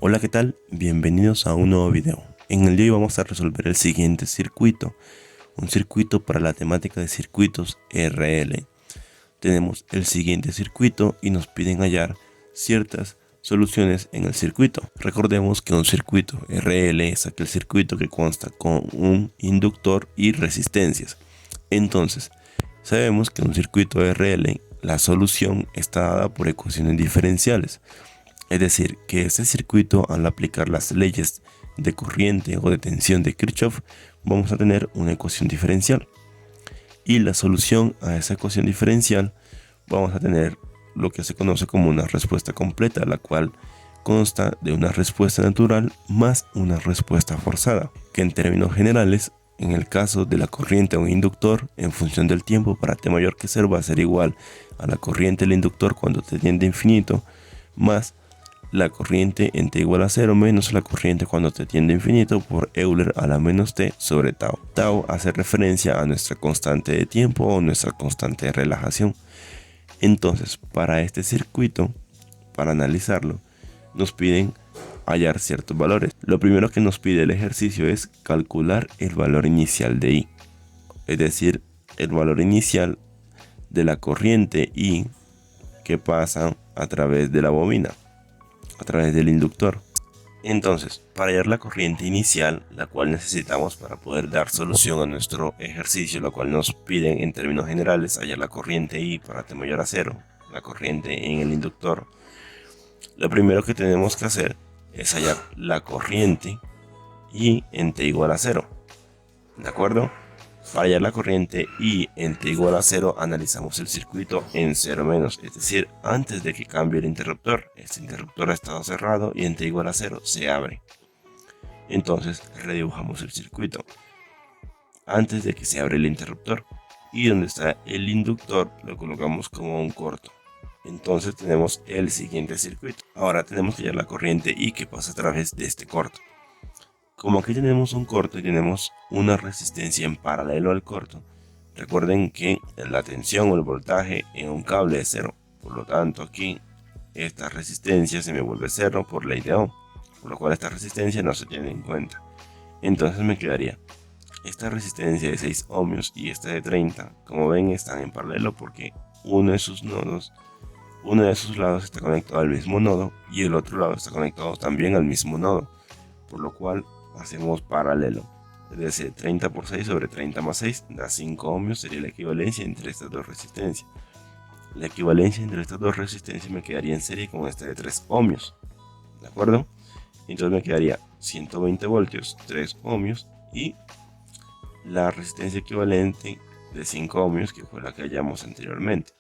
Hola, ¿qué tal? Bienvenidos a un nuevo video. En el día de hoy vamos a resolver el siguiente circuito, un circuito para la temática de circuitos RL. Tenemos el siguiente circuito y nos piden hallar ciertas soluciones en el circuito. Recordemos que un circuito RL es aquel circuito que consta con un inductor y resistencias. Entonces, sabemos que en un circuito RL la solución está dada por ecuaciones diferenciales. Es decir, que este circuito, al aplicar las leyes de corriente o de tensión de Kirchhoff, vamos a tener una ecuación diferencial. Y la solución a esa ecuación diferencial vamos a tener lo que se conoce como una respuesta completa, la cual consta de una respuesta natural más una respuesta forzada, que en términos generales, en el caso de la corriente o inductor, en función del tiempo para t mayor que 0 va a ser igual a la corriente del inductor cuando t tiende a infinito, más la corriente en t igual a 0 menos la corriente cuando t tiende a infinito por Euler a la menos t sobre tau. Tau hace referencia a nuestra constante de tiempo o nuestra constante de relajación. Entonces, para este circuito, para analizarlo, nos piden hallar ciertos valores. Lo primero que nos pide el ejercicio es calcular el valor inicial de I, es decir, el valor inicial de la corriente I que pasa a través de la bobina, a través del inductor. Entonces, para hallar la corriente inicial, la cual necesitamos para poder dar solución a nuestro ejercicio, la cual nos piden en términos generales hallar la corriente I para t mayor a 0, la corriente en el inductor, lo primero que tenemos que hacer es hallar la corriente I en t igual a 0. ¿De acuerdo? Para hallar la corriente I en t igual a 0, analizamos el circuito en 0 menos, es decir, antes de que cambie el interruptor. Este interruptor ha estado cerrado y en t igual a 0 se abre. Entonces redibujamos el circuito antes de que se abre el interruptor, y donde está el inductor lo colocamos como un corto. Entonces tenemos el siguiente circuito. Ahora tenemos que hallar la corriente I que pasa a través de este corto. Como aquí tenemos un corto y tenemos una resistencia en paralelo al corto, recuerden que la tensión o el voltaje en un cable es 0. Por lo tanto, aquí esta resistencia se me vuelve 0 por ley de Ohm, por lo cual esta resistencia no se tiene en cuenta. Entonces me quedaría esta resistencia de 6 ohmios y esta de 30. Como ven, están en paralelo porque uno de sus lados está conectado al mismo nodo y el otro lado está conectado también al mismo nodo, por lo cual hacemos paralelo. Es decir, 30 por 6 sobre 30 más 6 da 5 ohmios, sería la equivalencia entre estas dos resistencias. La equivalencia entre estas dos resistencias me quedaría en serie con esta de 3 ohmios. ¿De acuerdo? Entonces me quedaría 120 voltios, 3 ohmios y la resistencia equivalente de 5 ohmios, que fue la que hallamos anteriormente.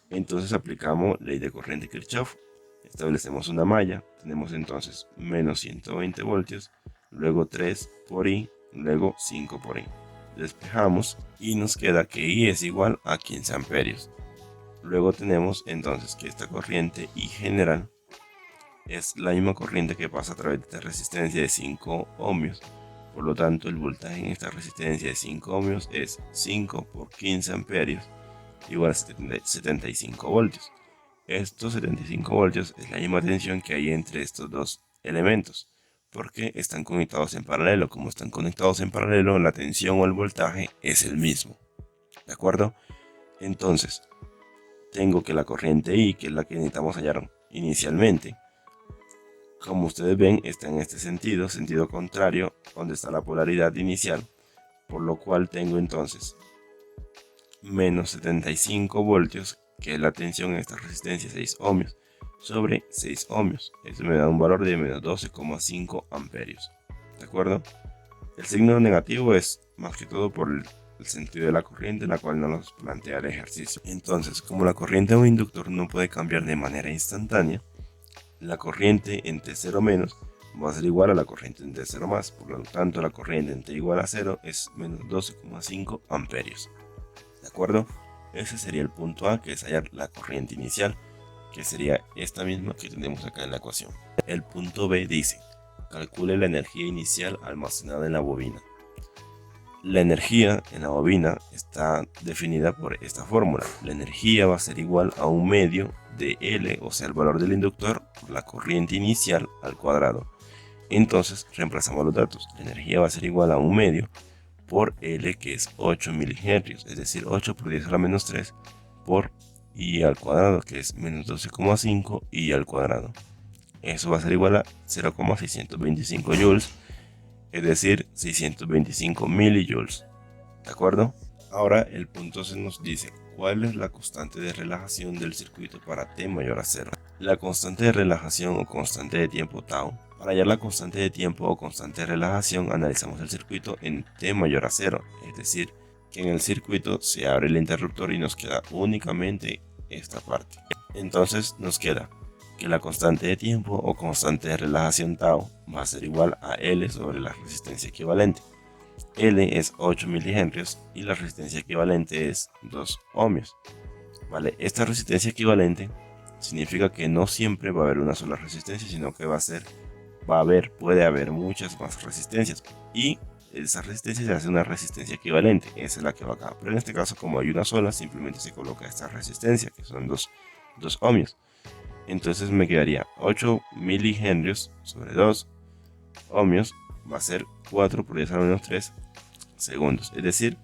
Entonces aplicamos ley de corriente Kirchhoff, establecemos una malla, tenemos entonces menos 120 voltios, luego 3 por I, luego 5 por I. Despejamos y nos queda que I es igual a 15 amperios. Luego tenemos entonces que esta corriente I general es la misma corriente que pasa a través de esta resistencia de 5 ohmios. Por lo tanto, el voltaje en esta resistencia de 5 ohmios es 5 por 15 amperios igual a 75 voltios. Estos 75 voltios es la misma tensión que hay entre estos dos elementos, porque están conectados en paralelo. Como están conectados en paralelo, la tensión o el voltaje es el mismo. ¿De acuerdo? Entonces, tengo que la corriente I, que es la que necesitamos hallar inicialmente, como ustedes ven, está en este sentido contrario, donde está la polaridad inicial, por lo cual tengo entonces menos 75 voltios, que es la tensión en esta resistencia 6 ohmios, sobre 6 ohmios. Eso me da un valor de menos 12,5 amperios. ¿De acuerdo? El signo negativo es más que todo por el sentido de la corriente, la cual no nos plantea el ejercicio. Entonces, como la corriente de un inductor no puede cambiar de manera instantánea, la corriente en T0 menos va a ser igual a la corriente en T0 más. Por lo tanto, la corriente en T igual a 0 es menos 12,5 amperios. ¿De acuerdo? Ese sería el punto A, que es hallar la corriente inicial, que sería esta misma que tenemos acá en la ecuación. El punto B dice, calcule la energía inicial almacenada en la bobina. La energía en la bobina está definida por esta fórmula. La energía va a ser igual a un medio de L, o sea el valor del inductor, por la corriente inicial al cuadrado. Entonces reemplazamos los datos. La energía va a ser igual a 1/2 por L, que es 8 milihenrios, es decir 8 por 10 a la menos 3 por I al cuadrado, que es menos 12,5 I al cuadrado. Eso va a ser igual a 0,625 joules, es decir 625 milijoules. ¿De acuerdo? Ahora el punto se nos dice cuál es la constante de relajación del circuito para t mayor a 0. La constante de relajación o constante de tiempo tau. Para hallar la constante de tiempo o constante de relajación, analizamos el circuito en t mayor a 0, es decir, que en el circuito se abre el interruptor y nos queda únicamente esta parte. Entonces nos queda que la constante de tiempo o constante de relajación tau va a ser igual a L sobre la resistencia equivalente. L es 8 milihenrios y la resistencia equivalente es 2 ohmios. Vale, esta resistencia equivalente significa que no siempre va a haber una sola resistencia, sino que puede haber muchas más resistencias, y esa resistencia se hace una resistencia equivalente, esa es la que va acá, pero en este caso, como hay una sola, simplemente se coloca esta resistencia, que son 2 ohmios. Entonces me quedaría 8 milihenrios sobre 2 ohmios va a ser 4 por 10 a la menos 3 segundos, es decir,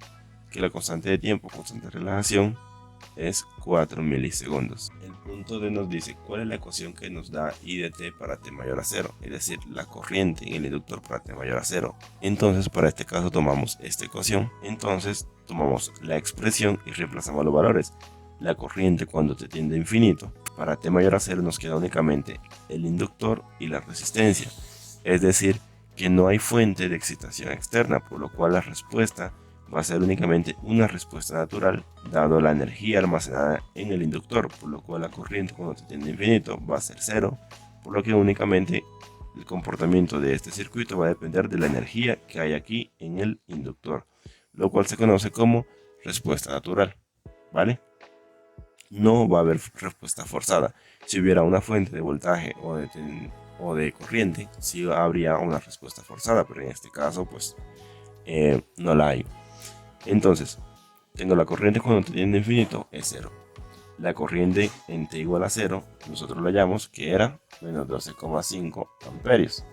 que la constante de tiempo, constante de relajación, es 4 milisegundos. El punto D nos dice cuál es la ecuación que nos da I de t para t mayor a 0, es decir, la corriente en el inductor para t mayor a 0. Entonces, para este caso tomamos esta ecuación, entonces tomamos la expresión y reemplazamos los valores. La corriente cuando t tiende a infinito, para t mayor a 0 nos queda únicamente el inductor y la resistencia, es decir, que no hay fuente de excitación externa, por lo cual la respuesta va a ser únicamente una respuesta natural, dado la energía almacenada en el inductor, por lo cual la corriente cuando se tiende a infinito va a ser 0, por lo que únicamente el comportamiento de este circuito va a depender de la energía que hay aquí en el inductor, lo cual se conoce como respuesta natural, ¿vale? No va a haber respuesta forzada. Si hubiera una fuente de voltaje o de corriente, sí habría una respuesta forzada, pero en este caso pues no la hay. Entonces, tengo la corriente cuando t tiende a infinito es 0. La corriente en t igual a 0, nosotros lo hallamos que era menos 12,5 amperios.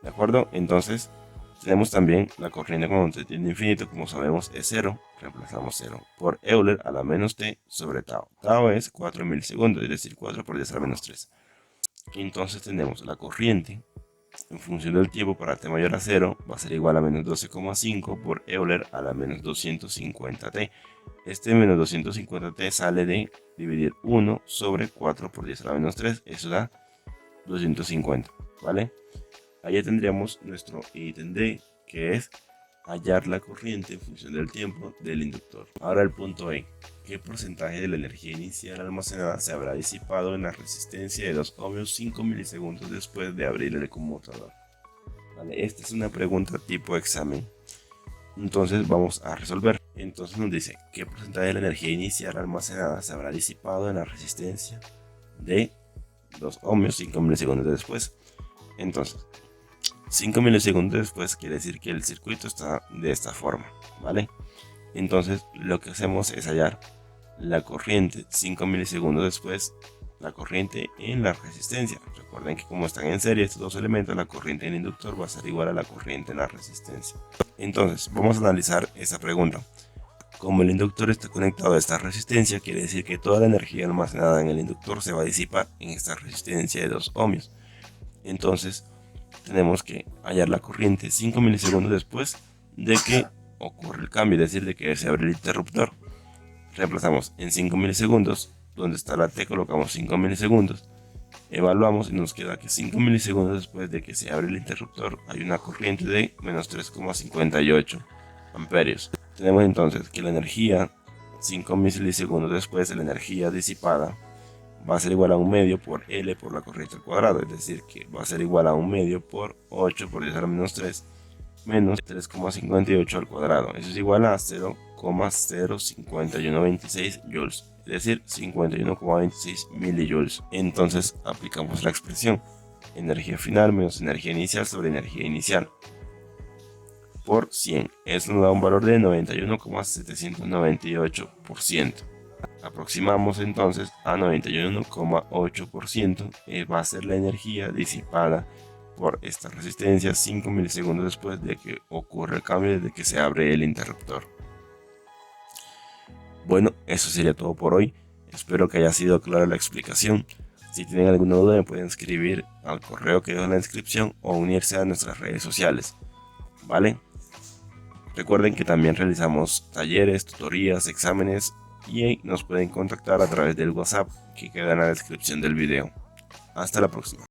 ¿De acuerdo? Entonces, tenemos también la corriente cuando t tiende a infinito, como sabemos es 0, reemplazamos 0 por Euler a la menos t sobre tau. Tau es 4 milisegundos, es decir, 4 por 10 a la menos 3. Entonces tenemos la corriente en función del tiempo para t mayor a 0 va a ser igual a menos 12,5 por Euler a la menos 250t. Este menos 250t sale de dividir 1 sobre 4 por 10 a la menos 3, eso da 250, ¿vale? Allá tendríamos nuestro ítem D, que es hallar la corriente en función del tiempo del inductor. Ahora el punto E. ¿Qué porcentaje de la energía inicial almacenada se habrá disipado en la resistencia de 2 ohmios 5 milisegundos después de abrir el conmutador? Vale, esta es una pregunta tipo examen. Entonces vamos a resolver. Entonces nos dice, ¿qué porcentaje de la energía inicial almacenada se habrá disipado en la resistencia de 2 ohmios 5 milisegundos después? Entonces, 5 milisegundos después quiere decir que el circuito está de esta forma, ¿vale? Entonces lo que hacemos es hallar la corriente 5 milisegundos después, la corriente en la resistencia. Recuerden que como están en serie estos dos elementos, la corriente en el inductor va a ser igual a la corriente en la resistencia. Entonces vamos a analizar esta pregunta. Como el inductor está conectado a esta resistencia, quiere decir que toda la energía almacenada en el inductor se va a disipar en esta resistencia de 2 ohmios. Entonces tenemos que hallar la corriente 5 milisegundos después de que ocurre el cambio, es decir, de que se abre el interruptor. Reemplazamos en 5 milisegundos, donde está la T colocamos 5 milisegundos, evaluamos y nos queda que 5 milisegundos después de que se abre el interruptor hay una corriente de menos 3,58 amperios. Tenemos entonces que la energía 5 milisegundos después de la energía disipada va a ser igual a 1/2 por L por la corriente al cuadrado, es decir, que va a ser igual a 1/2 por 8 por 10 a la menos 3 menos 3,58 al cuadrado. Eso es igual a 0,05126 joules, es decir, 51,26 milijoules. Entonces aplicamos la expresión energía final menos energía inicial sobre energía inicial por 100. Eso nos da un valor de 91,798%. aproximamos entonces a 91,8% va a ser la energía disipada por esta resistencia 5 milisegundos después de que ocurre el cambio desde que se abre el interruptor. Bueno, eso sería todo por hoy. Espero que haya sido clara la explicación. Si tienen alguna duda me pueden escribir al correo que dejo en la descripción o unirse a nuestras redes sociales, ¿vale? Recuerden que también realizamos talleres, tutorías, exámenes y nos pueden contactar a través del WhatsApp que queda en la descripción del video. Hasta la próxima.